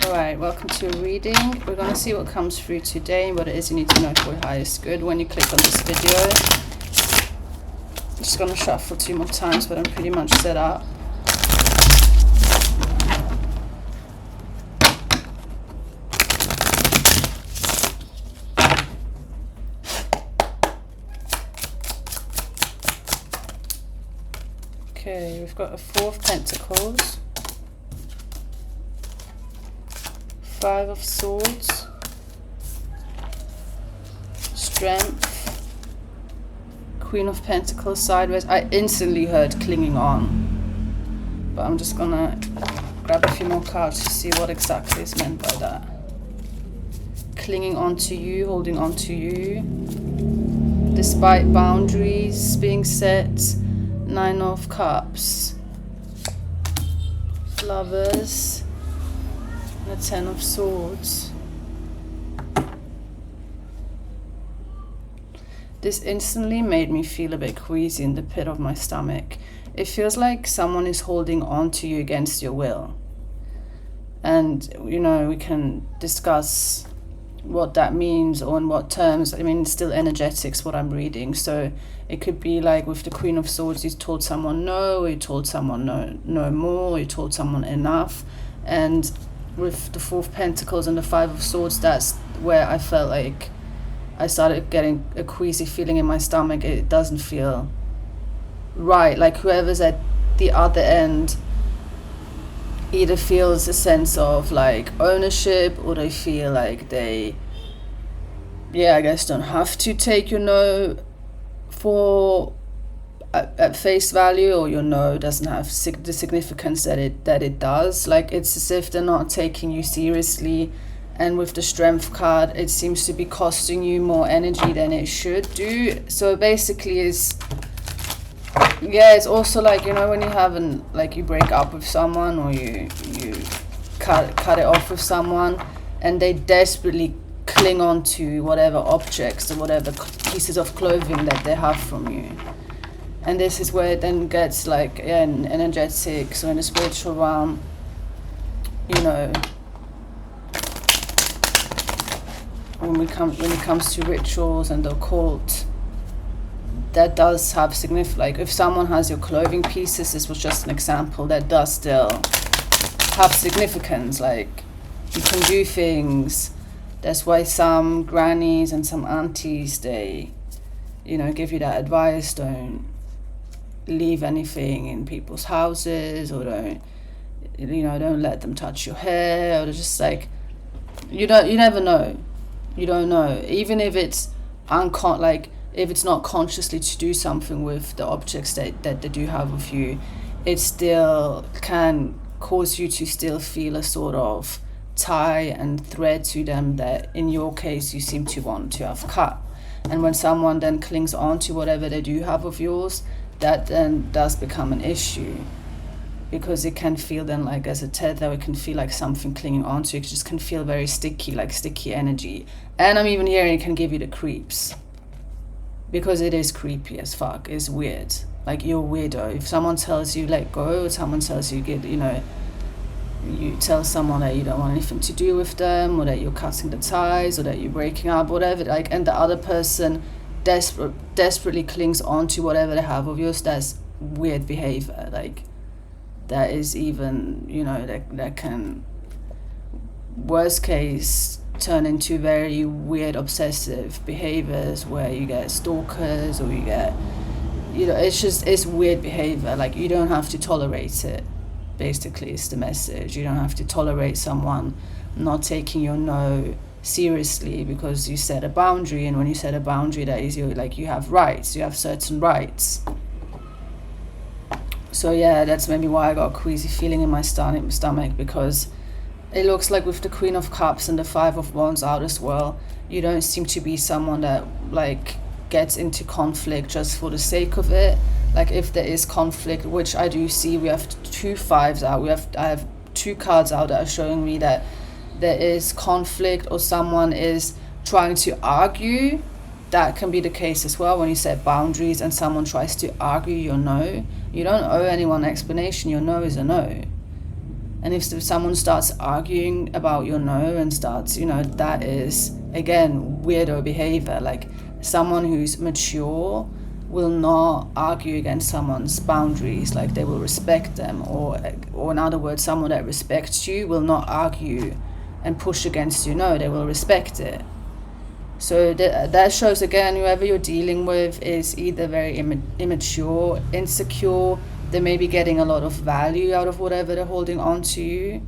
Alright, welcome to your reading. We're going to see what comes through today, what it is you need to know for your highest good when you click on this video. I'm just going to shuffle 2 more times, but I'm pretty much set up. Okay, we've got a 4 of Pentacles, 5 of Swords, Strength, Queen of Pentacles sideways. I instantly heard clinging on, but I'm just gonna grab a few more cards to see what exactly is meant by that. Clinging on to you, holding on to you, despite boundaries being set. 9 of Cups, Lovers, and the 10 of Swords. This instantly made me feel a bit queasy in the pit of my stomach. It feels like someone is holding on to you against your will. And, you know, we can discuss what that means or in what terms. I mean, it's still energetics what I'm reading, so it could be like with the Queen of Swords, you told someone no, or you told someone no more, or you told someone enough. And with the 4 of Pentacles and the 5 of Swords, that's where I felt like I started getting a queasy feeling in my stomach. It doesn't feel right. Like whoever's at the other end either feels a sense of like ownership, or they feel like they, I guess, don't have to take your no for at face value, or your no doesn't have the significance that it does. Like it's as if they're not taking you seriously. And with the Strength card, it seems to be costing you more energy than it should do. So basically it's also like, you know, when you haven't, like, you break up with someone, or you cut it off with someone, and they desperately cling on to whatever objects or whatever pieces of clothing that they have from you. And this is where it then gets like in energetics or in the spiritual realm, you know, when it comes to rituals and the occult, that does have significance. Like if someone has your clothing pieces, this was just an example, that does still have significance. Like you can do things. That's why some grannies and some aunties, they, you know, give you that advice: don't leave anything in people's houses, or don't let them touch your hair, or just like, you never know. You don't know, even if it's if it's not consciously to do something with the objects that they do have with you, it still can cause you to still feel a sort of tie and thread to them that in your case you seem to want to have cut. And when someone then clings on to whatever they do have of yours, that then does become an issue, because it can feel then like as a tether, it can feel like something clinging on to you. It just can feel very sticky, like sticky energy. And I'm even hearing it can give you the creeps, because it is creepy as fuck. It's weird. Like, you're a weirdo. If someone tells you let go, or someone tells you you tell someone that you don't want anything to do with them, or that you're cutting the ties, or that you're breaking up, whatever, like, and the other person desperately clings on to whatever they have of yours, that's weird behavior. Like, that is even, that can, worst case, turn into very weird obsessive behaviors where you get stalkers, or you get, it's weird behavior. Like, you don't have to tolerate it, basically, is the message. You don't have to tolerate someone not taking your no seriously because you set a boundary. And when you set a boundary, that is, you have rights, you have certain rights. So yeah, that's maybe why I got a queasy feeling in my stomach, because it looks like with the Queen of Cups and the 5 of Wands out as well, you don't seem to be someone that like gets into conflict just for the sake of it. Like, if there is conflict, which I do see, we have 2 5s out. I have 2 cards out that are showing me that there is conflict, or someone is trying to argue. That can be the case as well when you set boundaries and someone tries to argue your no. You don't owe anyone an explanation. Your no is a no. And if someone starts arguing about your no and starts, that is, again, weirdo behavior. Like, someone who's mature will not argue against someone's boundaries. Like, they will respect them. Or in other words, someone that respects you will not argue and push against you. No, they will respect it. So that shows, again, whoever you're dealing with is either very immature, insecure. They may be getting a lot of value out of whatever they're holding on to you,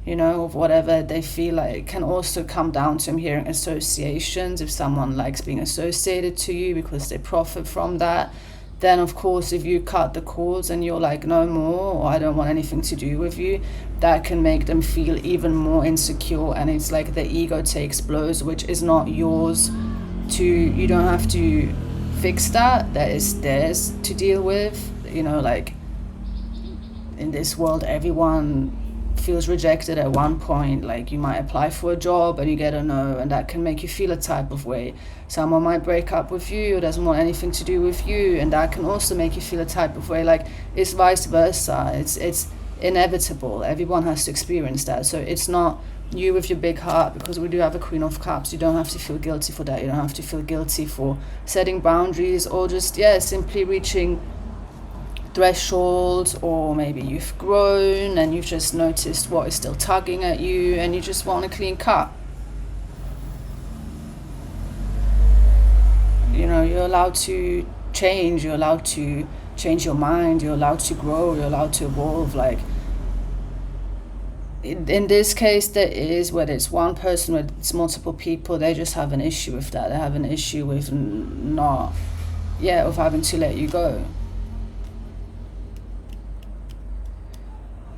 of whatever they feel like. Can also come down to, I'm hearing, associations. If someone likes being associated to you because they profit from that, then of course if you cut the cords and you're like, no more, or I don't want anything to do with you, that can make them feel even more insecure. And it's like the ego takes blows, which is not yours to, you don't have to fix that. That is theirs to deal with. Like, in this world, everyone feels rejected at one point. Like, you might apply for a job and you get a no, and that can make you feel a type of way. Someone might break up with you or doesn't want anything to do with you, and that can also make you feel a type of way. Like, it's vice versa. It's inevitable. Everyone has to experience that. So it's not you with your big heart, because we do have a Queen of Cups. You don't have to feel guilty for that. You don't have to feel guilty for setting boundaries, or just simply reaching thresholds, or maybe you've grown and you've just noticed what is still tugging at you and you just want a clean cut. You're allowed to change, you're allowed to change your mind, you're allowed to grow, you're allowed to evolve. Like, in this case, there is, whether it's one person, whether it's multiple people, they just have an issue with that. They have an issue with of having to let you go.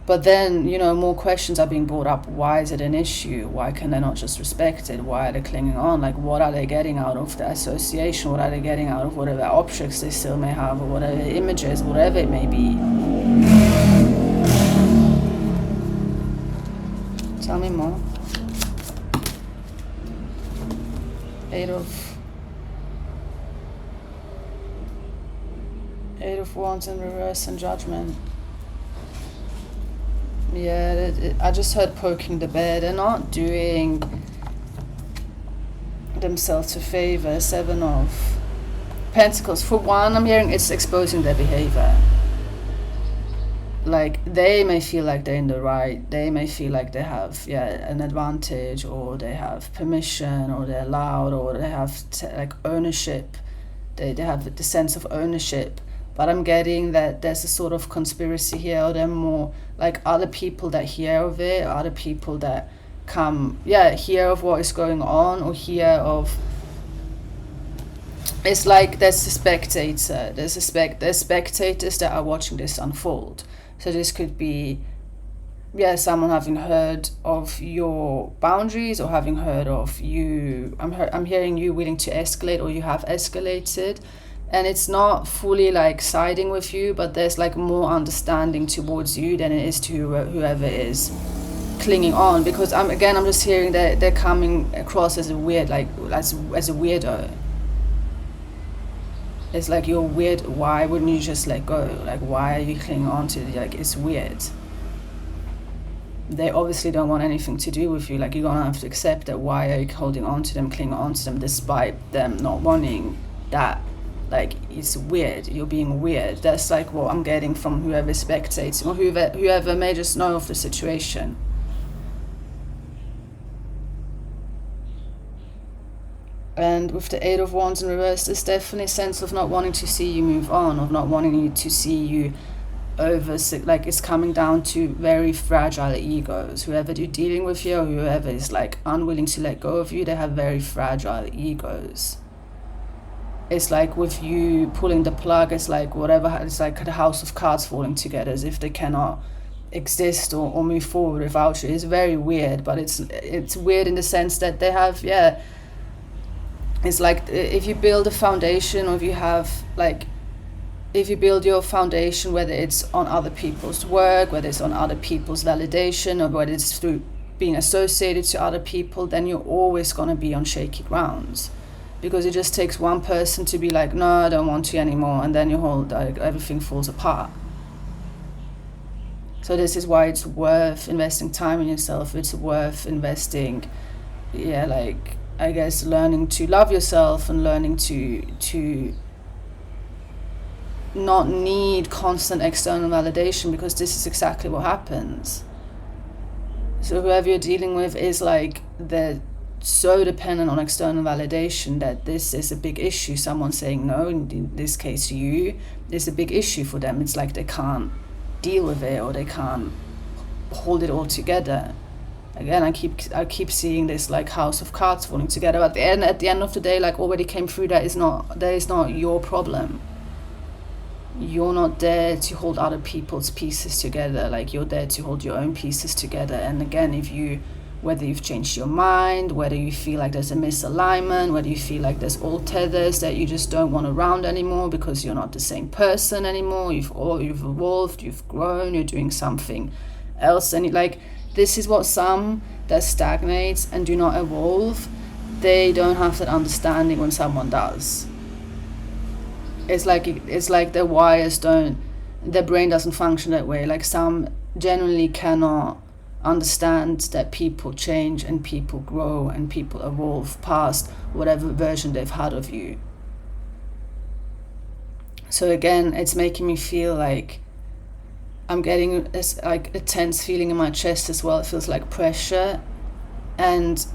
But then, more questions are being brought up. Why is it an issue? Why can they not just respect it? Why are they clinging on? Like, what are they getting out of the association? What are they getting out of whatever objects they still may have, or whatever images, whatever it may be? Tell me more. Eight of Wands in reverse and Judgment. I just heard poking the bear. They're not doing themselves a favor. 7 of Pentacles. For one, I'm hearing it's exposing their behavior. Like, they may feel like they're in the right. They may feel like they have an advantage, or they have permission, or they're allowed, or they have ownership. They have the sense of ownership. But I'm getting that there's a sort of conspiracy here, or they're more like other people that hear of it, other people that come, hear of what is going on, or hear of, it's like there's a spectator, there's spectators that are watching this unfold. So this could be, someone having heard of your boundaries, or having heard of you, I'm hearing you willing to escalate, or you have escalated. And it's not fully like siding with you, but there's like more understanding towards you than it is to whoever is clinging on. Because I'm just hearing that they're coming across as a weird, like as a weirdo. It's like, you're weird. Why wouldn't you just let go? Like, why are you clinging on to it? Like, it's weird. They obviously don't want anything to do with you. Like, you're gonna have to accept that. Why are you holding on to them, clinging on to them, despite them not wanting that? Like, it's weird. You're being weird. That's like what I'm getting from whoever is spectating, or whoever may just know of the situation. And with the 8 of Wands in reverse, there's definitely a sense of not wanting to see you move on, of not wanting you to see you over. Like, it's coming down to very fragile egos. Whoever you're dealing with here, or whoever is like unwilling to let go of you, they have very fragile egos. It's like with you pulling the plug, it's like whatever, it's like the house of cards falling together, as if they cannot exist or move forward without you. It's very weird, but it's weird in the sense that they have, it's like if you build a foundation, or if you have like, if you build your foundation, whether it's on other people's work, whether it's on other people's validation, or whether it's through being associated to other people, then you're always going to be on shaky grounds. Because it just takes one person to be like, no, I don't want you anymore, and then your whole, like, everything falls apart. So this is why it's worth investing time in yourself. It's worth investing, like, I guess, learning to love yourself and learning to not need constant external validation, because this is exactly what happens. So whoever you're dealing with is like, they're so dependent on external validation that this is a big issue. Someone saying no, in this case you, is a big issue for them. It's like they can't deal with it, or they can't hold it all together. Again, I keep seeing this like house of cards falling together. But at the end of the day, like already came through, that is not your problem. You're not there to hold other people's pieces together. Like, you're there to hold your own pieces together. And again, whether you've changed your mind, whether you feel like there's a misalignment, whether you feel like there's old tethers that you just don't want around anymore because you're not the same person anymore, you've evolved, you've grown, you're doing something else, and like, this is what some that stagnates and do not evolve, they don't have that understanding when someone does. It's like their wires their brain doesn't function that way. Like, some genuinely cannot understand that people change and people grow and people evolve past whatever version they've had of you. So again, it's making me feel like I'm getting this like a tense feeling in my chest as well. It feels like pressure, and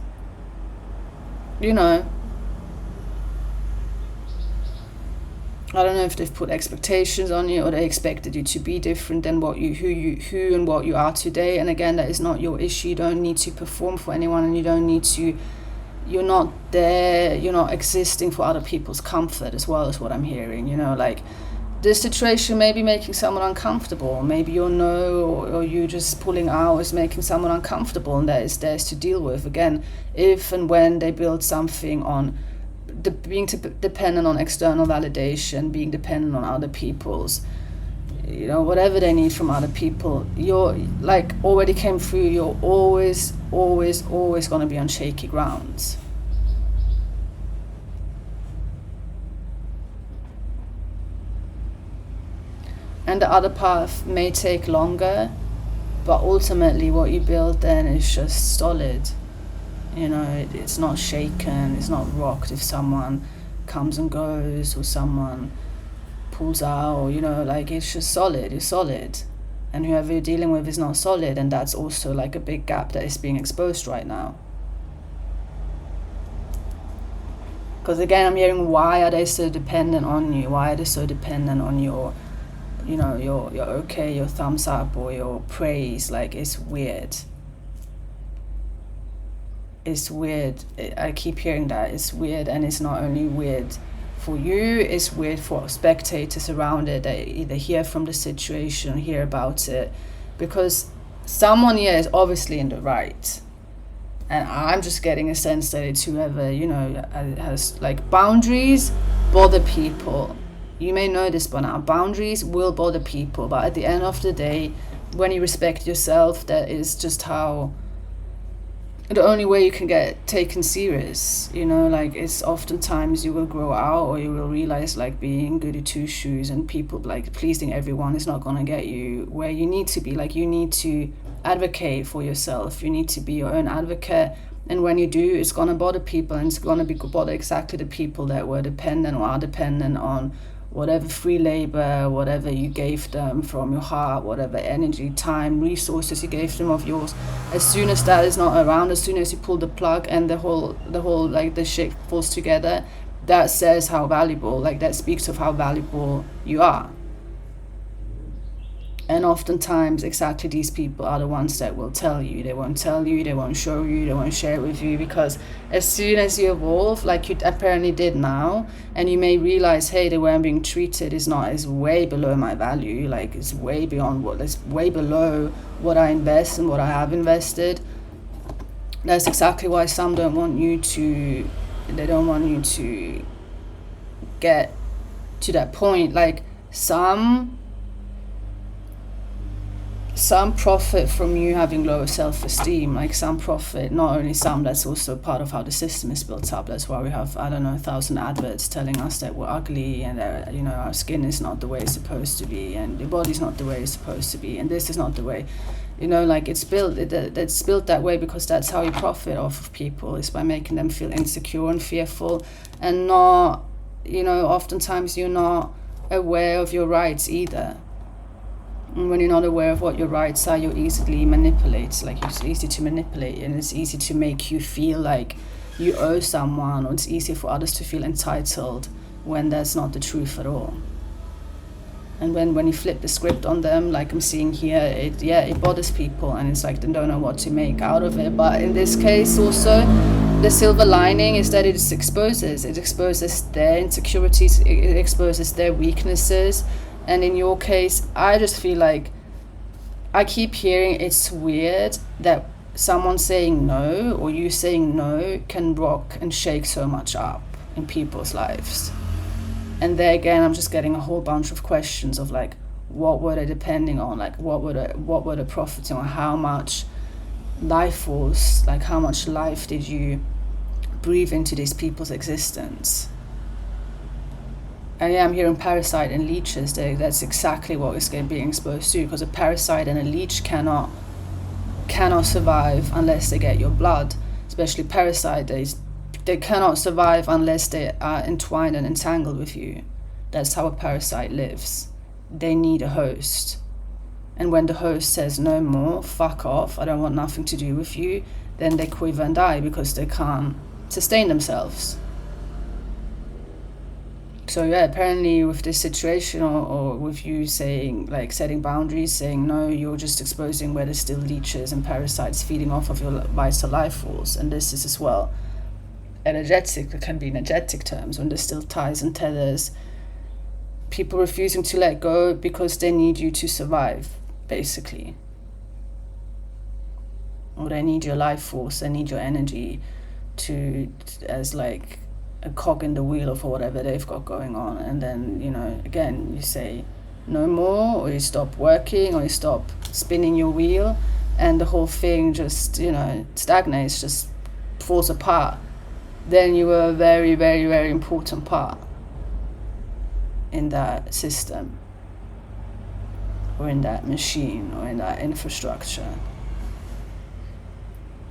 I don't know if they've put expectations on you, or they expected you to be different than who and what you are today. And again, that is not your issue. You don't need to perform for anyone, and you're not there, you're not existing for other people's comfort as well, as what I'm hearing. Like, this situation may be making someone uncomfortable. Maybe or you just pulling out is making someone uncomfortable, and that is theirs to deal with. Again, if and when they build something on being dependent on external validation, being dependent on other people's, whatever they need from other people, you're like already came through, you're always going to be on shaky grounds. And the other path may take longer, but ultimately what you build then is just solid. It's not shaken, it's not rocked if someone comes and goes, or someone pulls out, like, it's just solid. You're solid, and whoever you're dealing with is not solid, and that's also like a big gap that is being exposed right now. Because again, I'm hearing, why are they so dependent on you? Why are they so dependent on your okay, your thumbs up, or your praise? Like, it's weird. It's weird. I keep hearing that. It's weird, and it's not only weird for you, it's weird for spectators around it that either hear from the situation or hear about it, because someone here is obviously in the right, and I'm just getting a sense that it's whoever has like boundaries bother people. You may know this by now. Boundaries will bother people, but at the end of the day, when you respect yourself, that is just how the only way you can get taken serious. Like, it's oftentimes you will grow out, or you will realize like being goody two shoes and people like pleasing everyone is not going to get you where you need to be. Like, you need to advocate for yourself, you need to be your own advocate, and when you do, it's going to bother people, and it's going to bother exactly the people that were dependent or are dependent on whatever free labor, whatever you gave them from your heart, whatever energy, time, resources you gave them of yours. As soon as that is not around, as soon as you pull the plug and the whole like the shit falls together, that says how valuable, like, that speaks of how valuable you are. And oftentimes, exactly these people are the ones that will tell you. They won't tell you, they won't show you, they won't share it with you, because as soon as you evolve, like you apparently did now, and you may realize, hey, the way I'm being treated is way below my value, like it's way below what I invest and what I have invested. That's exactly why some don't want you to get to that point. Like, some some profit from you having lower self-esteem, like some profit, not only some, that's also part of how the system is built up. That's why we have, I don't know, 1,000 adverts telling us that we're ugly and that, you know, our skin is not the way it's supposed to be and your body's not the way it's supposed to be and this is not the way, you know, like it's built that way because that's how you profit off of people, is by making them feel insecure and fearful and not, you know, oftentimes you're not aware of your rights either. And when you're not aware of what your rights are, you're easily manipulated. Like, it's easy to manipulate and it's easy to make you feel like you owe someone, or it's easier for others to feel entitled when that's not the truth at all. And when you flip the script on them, like I'm seeing here, it bothers people and it's like they don't know what to make out of it. But in this case also, the silver lining is that it exposes their insecurities, it exposes their weaknesses. And in your case, I just feel like I keep hearing it's weird that someone saying no or you saying no can rock and shake so much up in people's lives. And there again, I'm just getting a whole bunch of questions of like, what were they depending on? Like, what were they profiting on? How much life force, like how much life did you breathe into these people's existence? And yeah, I'm hearing parasite and leeches. That's exactly what is being exposed to, because a parasite and a leech cannot survive unless they get your blood. Especially parasite, they cannot survive unless they are entwined and entangled with you. That's how a parasite lives. They need a host. And when the host says no more, fuck off, I don't want nothing to do with you, then they quiver and die because they can't sustain themselves. So yeah, apparently with this situation or with you saying, like setting boundaries, saying no, you're just exposing where there's still leeches and parasites feeding off of your vital life force. And this is as well energetic, it can be energetic terms, when there's still ties and tethers, people refusing to let go because they need you to survive, basically. Or they need your life force, they need your energy as like a cog in the wheel of whatever they've got going on. And then, you know, again, you say no more, or you stop working, or you stop spinning your wheel, and the whole thing just, you know, stagnates, just falls apart. Then you were a very, very, very important part in that system, or in that machine, or in that infrastructure.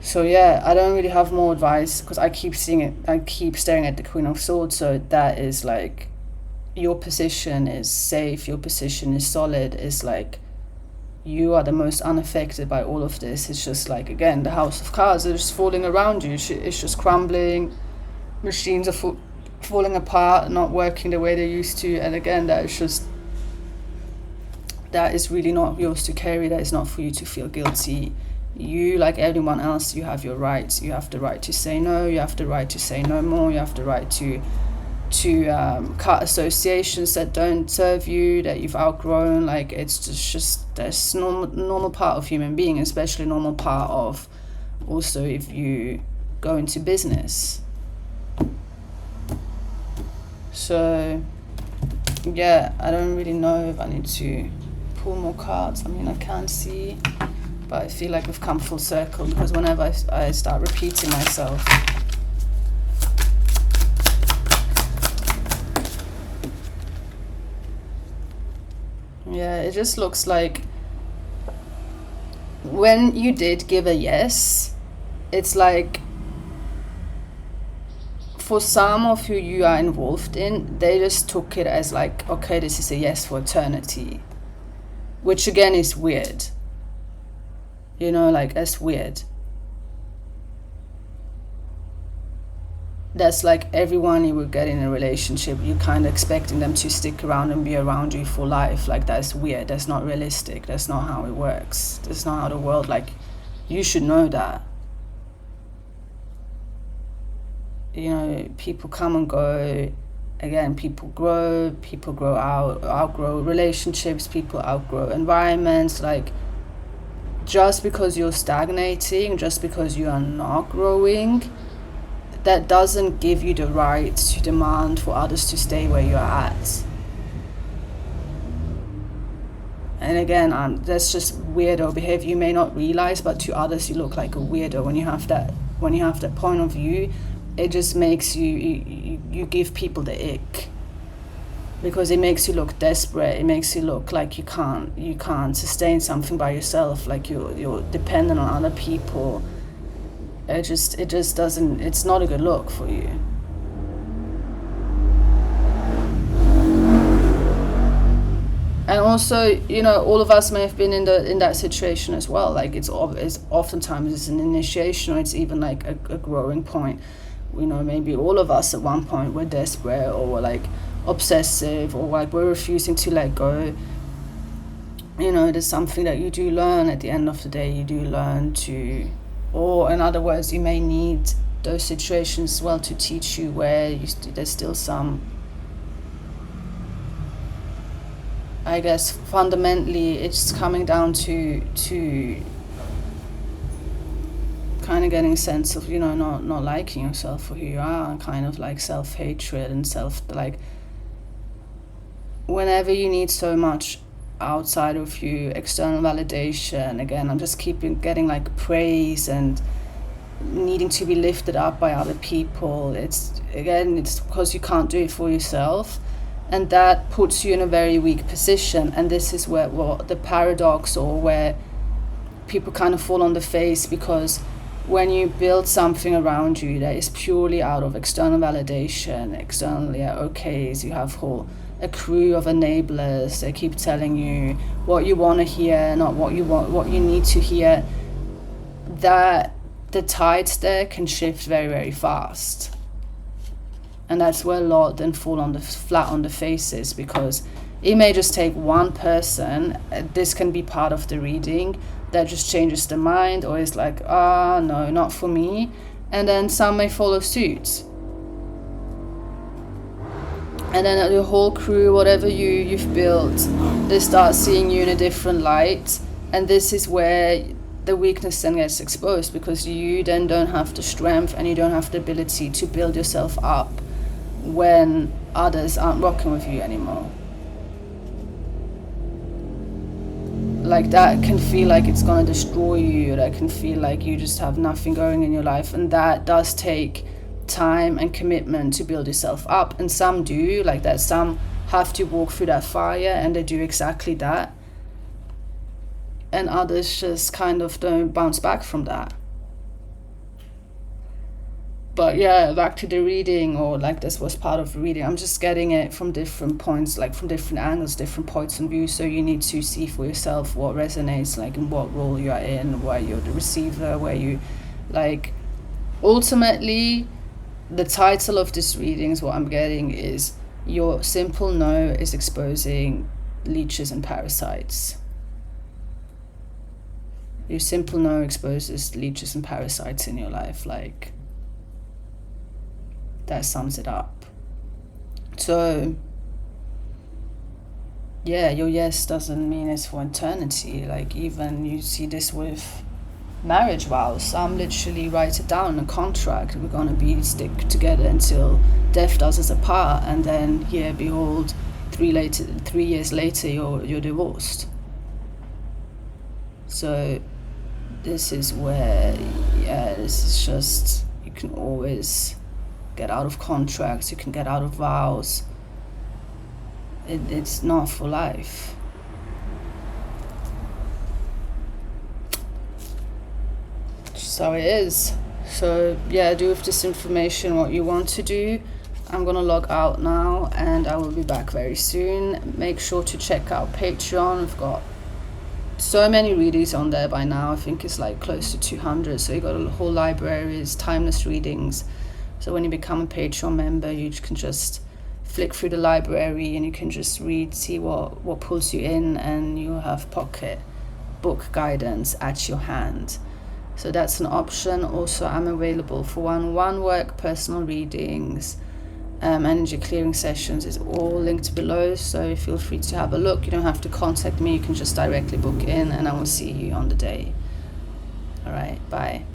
So yeah, I don't really have more advice because I keep seeing it. I keep staring at the Queen of Swords. So that is like, your position is safe. Your position is solid. It's like you are the most unaffected by all of this. It's just like, again, the house of cards are just falling around you. It's just crumbling. Machines are falling apart, not working the way they used to. And again, that is really not yours to carry. That is not for you to feel guilty. You, like everyone else, you have your rights. You have the right to say no. You have the right to say no more. You have the right to cut associations that don't serve you, that you've outgrown. Like, it's just that's normal part of human being, especially normal part of also if you go into business. So yeah, I don't really know if I need to pull more cards. I mean, I can't see. But I feel like we've come full circle, because whenever I start repeating myself, yeah, it just looks like when you did give a yes, it's like for some of who you are involved in, they just took it as like, okay, this is a yes for eternity, which again is weird. You know, like, that's weird. That's like everyone you would get in a relationship, you're kind of expecting them to stick around and be around you for life. Like, that's weird. That's not realistic. That's not how it works. That's not how the world, like, you should know that. You know, people come and go. Again, people grow outgrow relationships, people outgrow environments. Like, just because you're stagnating, just because you are not growing, that doesn't give you the right to demand for others to stay where you're at. and again, that's just weirdo behavior. You may not realize, but to others you look like a weirdo when you have that point of view. It just makes you give people the ick, because it makes you look desperate. It makes you look like you can't sustain something by yourself, like you're dependent on other people. It just doesn't, it's not a good look for you. And also, you know, all of us may have been in that situation as well. Like it's oftentimes it's an initiation, or it's even like a growing point. You know, maybe all of us at one point were desperate, or were like obsessive, or like we're refusing to let go. You know, there's something that you do learn at the end of the day. You do learn to, or in other words, you may need those situations as well to teach you where there's still some, I guess fundamentally it's coming down to kind of getting a sense of, you know, not liking yourself for who you are, and kind of like self-hatred and like whenever you need so much outside of you, external validation, again, I'm just getting like praise and needing to be lifted up by other people. It's because you can't do it for yourself. And that puts you in a very weak position. And this is where the paradox, or where people kind of fall on the face, because when you build something around you that is purely out of external validation, externally okays, you have a crew of enablers. They keep telling you what you want to hear, not what you need to hear. That the tides there can shift very, very fast. And that's where a lot then fall flat on the faces, because it may just take one person, this can be part of the reading, that just changes the mind, or is like, no, not for me. And then some may follow suit. And then the whole crew, whatever you've built, they start seeing you in a different light. And this is where the weakness then gets exposed, because you then don't have the strength and you don't have the ability to build yourself up when others aren't rocking with you anymore. Like that can feel like it's gonna destroy you. That can feel like you just have nothing going in your life, and that does take time and commitment to build yourself up. And some do, like that. Some have to walk through that fire, and they do exactly that. And others just kind of don't bounce back from that. But yeah, back to the reading, or like this was part of the reading. I'm just getting it from different points, like from different angles, different points of view. So you need to see for yourself what resonates, like in what role you are in, where you're the receiver, where you, like, ultimately, the title of this reading is what I'm getting is your simple no is exposing leeches and parasites. Your simple no exposes leeches and parasites in your life, like. That sums it up. So, yeah, your yes doesn't mean it's for eternity. Like, even you see this with marriage vows. Some literally write it down in a contract. We're gonna stick together until death does us apart, and then here, behold, 3 years later, you're divorced. So, this is where, this is just, you can always get out of contracts, you can get out of vows. It's not for life. So it is. So yeah, do with this information what you want to do. I'm gonna log out now, and I will be back very soon. Make sure to check out Patreon. We've got so many readings on there by now. I think it's like close to 200. So you got a whole library, it's timeless readings. So when you become a Patreon member, you can just flick through the library and you can just read, see what pulls you in, and you'll have pocket book guidance at your hand. So that's an option. Also, I'm available for one-on-one work, personal readings, energy clearing sessions. Is all linked below, so feel free to have a look. You don't have to contact me, you can just directly book in, and I will see you on the day. All right, bye.